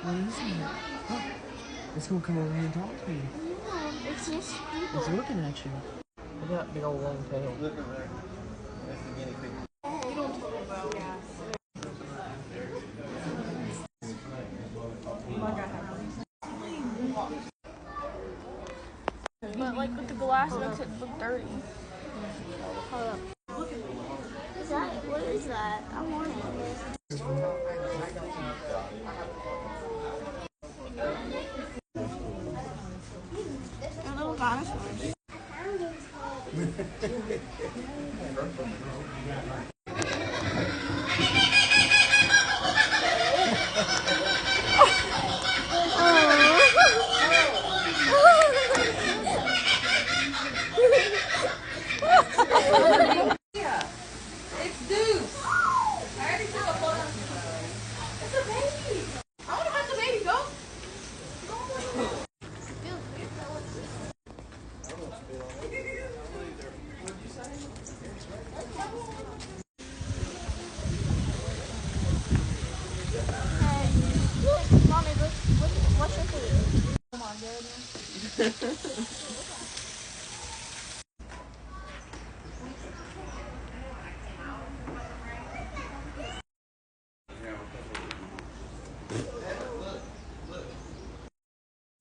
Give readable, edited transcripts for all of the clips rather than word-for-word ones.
What is it? Oh, it's gonna come over here and talk to you. No, it's just people. It's looking at you. Look at that big old long tail. Look over there. That's the guinea pig. You don't talk about gas. But like with the glass, it makes it look dirty. Hold up. Is that, what is that? I want it. A little dinosaurs. Mommy, what's your favorite? Oh my goodness.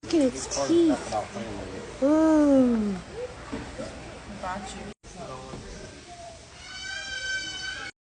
Look at its teeth. Ooh. Got you.